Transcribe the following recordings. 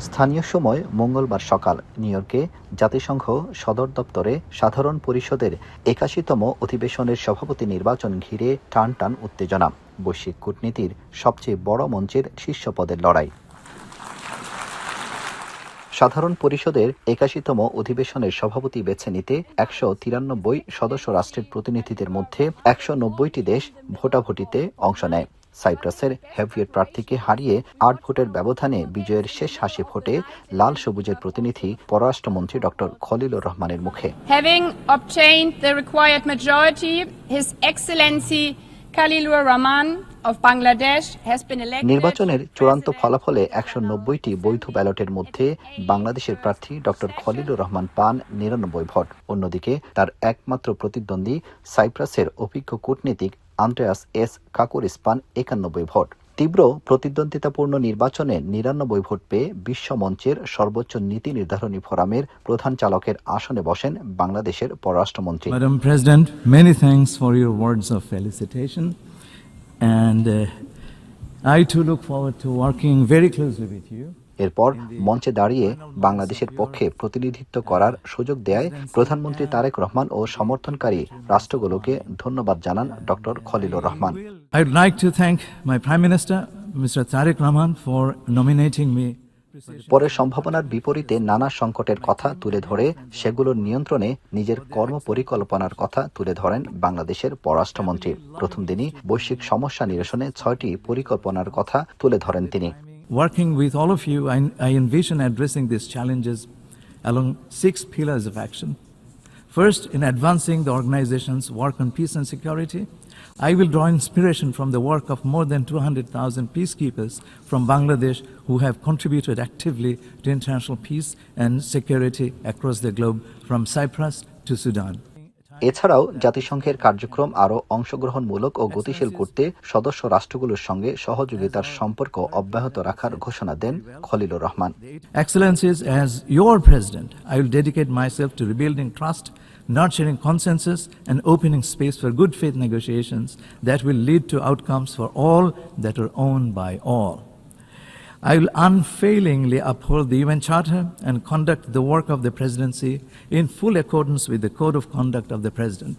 স্থানীয় সময় মঙ্গলবার সকাল নিউ ইয়র্কে জাতিসংঘ সদর দপ্তরে সাধারণ পরিষদের ৮১তম অধিবেশনের সভাপতি নির্বাচন ঘিরে টান টান উত্তেজনা। বৈশ্বিক কূটনীতির সবচেয়ে বড় মঞ্চের শীর্ষ পদের লড়াই। সাধারণ পরিষদের ৮১তম অধিবেশনের সভাপতি বেছে নিতে ১৯৩ সদস্য রাষ্ট্রের প্রতিনিধিদের মধ্যে ১৯০টি দেশ ভোটাভুটিতে অংশ নেয়। সাইপ্রাসের হেভিয়েট প্রার্থীকে হারিয়ে ৮ ভোটের ব্যবধানে বিজয়ের শেষ হাসি ফোটে লাল সবুজের প্রতিনিধি পররাষ্ট্রমন্ত্রী ডক্টর খলিলুর রহমানের মুখে। Having obtained the required majority, His Excellency Khalilur Rahman of Bangladesh has been elected. নির্বাচনের চূড়ান্ত ফলাফলে ১৯০টি বৈধ ব্যালটের মধ্যে বাংলাদেশের প্রার্থী ডক্টর খলিলুর রহমান পান ৯৯ ভোট। অন্যদিকে তার একমাত্র প্রতিদ্বন্দ্বী সাইপ্রাসের অভিজ্ঞ কূটনীতিক আন্দ্রেয়াস এস কাকুরিস পান ৯১ ভোট। তীব্র প্রতিদ্বন্দ্বিতাপূর্ণ নির্বাচনে ৯৯ ভোট পেয়ে বিশ্ব মঞ্চের সর্বোচ্চ নীতি নির্ধারণী ফোরামের প্রধান চালকের আসনে বসেন বাংলাদেশের পররাষ্ট্রমন্ত্রী। Madam President, many thanks for your words of felicitation, and I too look forward to working very closely with you. এরপর মঞ্চে দাঁড়িয়ে বাংলাদেশের পক্ষে প্রতিনিধিত্ব করার সুযোগ দেয় প্রধানমন্ত্রী তারেক রহমান ও সমর্থনকারী রাষ্ট্রগুলোকে ধন্যবাদ জানান doctor Khalilur Rahman. I would like to thank my Prime Minister, Mr. Tariq Rahman, for nominating me. পরে সম্ভাবনার বিপরীতে নানা সংকটের কথা তুলে ধরে সেগুলোর নিয়ন্ত্রণে নিজের কর্মপরিকল্পনার কথা তুলে ধরেন বাংলাদেশের পররাষ্ট্রমন্ত্রী। প্রথম দিনই বৈশ্বিক সমস্যা নিরসনে ৬টি পরিকল্পনার কথা তুলে ধরেন তিনি। Working with all of you, I envision addressing these challenges along 6 pillars of action. First, in advancing the organization's work on peace and security, I will draw inspiration from the work of more than 200,000 peacekeepers from Bangladesh who have contributed actively to international peace and security across the globe, from Cyprus to Sudan. এছাড়াও জাতিসংঘের কার্যক্রম আরও অংশগ্রহণমূলক ও গতিশীল করতে সদস্য রাষ্ট্রগুলোর সঙ্গে সহযোগিতার সম্পর্ক অব্যাহত রাখার ঘোষণা দেন Khalilur Rahman. Excellencies, as your president, I will dedicate myself to rebuilding trust, nurturing consensus, and opening space for good faith negotiations that will lead to outcomes for all that are owned by all. I will unfailingly uphold the UN Charter and conduct the work of the presidency in full accordance with the Code of Conduct of the President.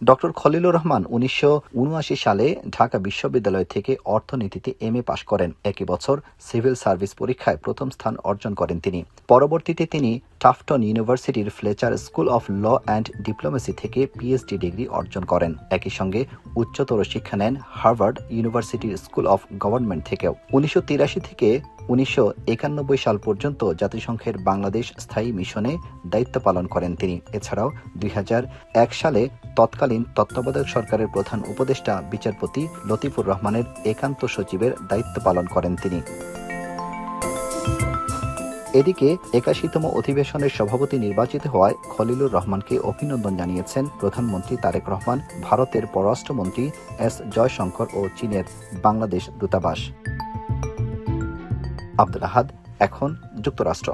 Doctor Khalilur Rahman ১৯৭৯ সালে ঢাকা বিশ্ববিদ্যালয় থেকে অর্থনীতিতে MA পাশ করেন। একই বছর civil service পরীক্ষায় প্রথম স্থান অর্জন করেন তিনি। পরবর্তীতে তিনি টাফটন ইউনিভার্সিটির Fletcher school of law and diplomacy থেকে PhD ডিগ্রি অর্জন করেন। একই সঙ্গে উচ্চতর শিক্ষা নেন হার্ভার্ড ইউনিভার্সিটির স্কুল অফ গভর্নমেন্ট থেকেও। ১৯৮৩ থেকে ১৯৯১ সাল পর্যন্ত জাতিসংঘের বাংলাদেশ স্থায়ী মিশনে দায়িত্ব পালন করেন তিনি। এছাড়াও ২০০১ সালে তৎকালীন তত্ত্বাবধায়ক সরকারের প্রধান উপদেষ্টা বিচারপতি লতিফুর রহমানের একান্ত সচিবের দায়িত্ব পালন করেন তিনি। এদিকে ৮১তম অধিবেশনের সভাপতি নির্বাচিত হওয়ায় খলিলুর রহমানকে অভিনন্দন জানিয়েছেন প্রধানমন্ত্রী তারেক রহমান, ভারতের পররাষ্ট্রমন্ত্রী S জয়শঙ্কর ও চীনের বাংলাদেশ দূতাবাস। আব্দুল আহাদ, এখন যুক্তরাষ্ট্র।